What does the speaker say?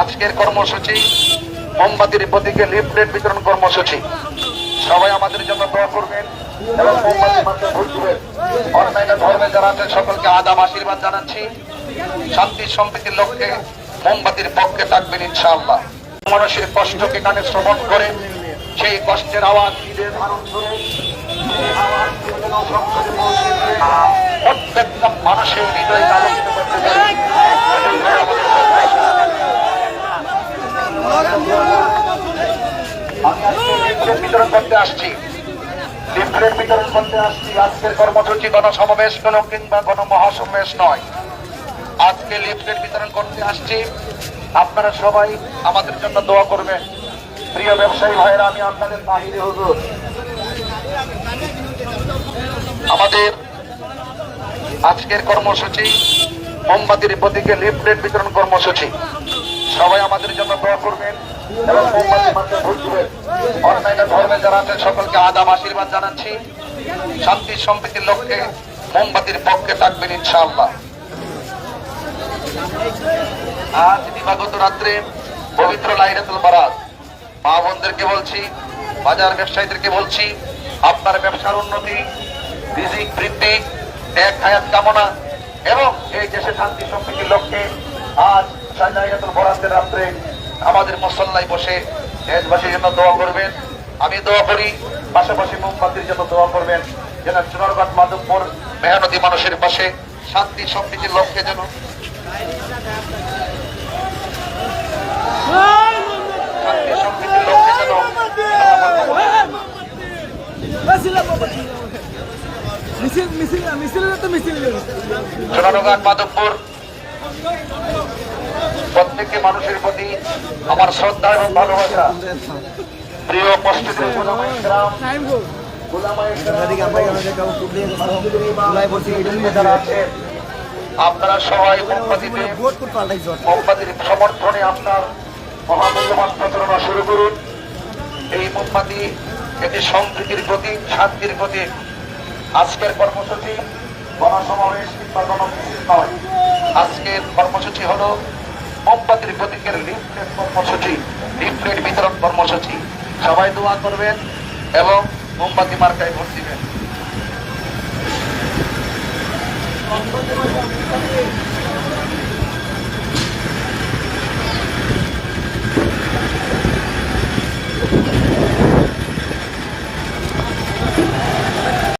আজকের কর্মসূচি মোমবাতির প্রতীকে লিফলেট বিতরণ কর্মসূচি। সবাই আমাদের জন্য দোয়া করবেন এবং মোমবাতির মাঝে ভোট দিবেন। অন্যান্য ধর্মে যারা আছেন সকলকে আদাব আশীর্বাদ জানাচ্ছি। শান্তি সম্প্রীতির লক্ষ্যে মোমবাতির পক্ষে থাকবেন ইনশাআল্লাহ। মানুষের কষ্টকে কানে শ্রবণ করে সেই কষ্টের আওয়াজ নিজে ধারণ করে প্রত্যেকটা মানুষের হৃদয় আলোকিত করতে পারে। বিতরণ করতে আসছি, লিফলেট বিতরণ করতে আসছি। আজকের কর্মসূচি গণসমাবেশ কোনো কিংবা গণমহাসমাবেশ নয়। আজকে লিফলেট বিতরণ করতে আসছি। আপনারা সবাই আমাদের জন্য দোয়া করবেন। প্রিয় ব্যবসায়ী ভাইয়েরা, আমি আপনাদের তাহিরে হুজুর। আমাদের আজকের কর্মসূচি মোমবাতির প্রতীকে লিফলেট বিতরণ কর্মসূচি। সবাই আমাদের জন্য দোয়া করবেন এবং মোমবাতির মাঝে ভোট দিবেন। অন্যান্য ধর্মে যারা আছেন সকলকে আদাব আশীর্বাদ জানাচ্ছি। শান্তি সম্প্রীতির লক্ষ্যে মোমবাতির পক্ষে থাকবেন ইনশাআল্লাহ। আজ দিবাগত রাত্রে পবিত্র লাইলাতুল বারাত। মা বোনদেরকে বলছি, বাজার ব্যবসায়ীদেরকে বলছি, আপনার ব্যবসার উন্নতি, রিজিক বৃদ্ধি, এক হায়াত কামনা এবং এই দেশে শান্তি সম্প্রীতির লক্ষ্যে আজ লাইলাতুল বারাতের রাত্রে আমাদের মুসল্লায় বসে দেশবাসীর জন্য দোয়া করবেন। আমি দোয়া করি, পাশাপাশি মোমবাতির জন্য দোয়া করবেন যেন চুনারঘাট মাধবপুর মেহনতি মানুষের পাশে শান্তি সম্প্রীতির লক্ষ্যে যেন শান্তি সম্প্রীতির লক্ষ্যে যেন চুনারঘাট মাধবপুর প্রত্যেকটি মানুষের প্রতি আমার শ্রদ্ধা এবং ভালোবাসা। প্রিয় উপস্থিতি আপনারা সবাই মোমবাতির সমর্থনে আপনার মহামূল্যবান প্রচারণা শুরু করুন। এই মোমবাতি এটি সম্প্রীতির প্রতীক, শান্তির প্রতীক। আজকের কর্মসূচি গণসমাবেশ কিংবা গণমিছিল নয়। আজকের কর্মসূচি হলো মোমবাতির প্রতীকের লিফলেট কর্মসূচি, লিফলেট বিতরণ কর্মসূচি। সবাই দোয়া করবেন এবং মোমবাতি মার্কায় ভোট দিবেন।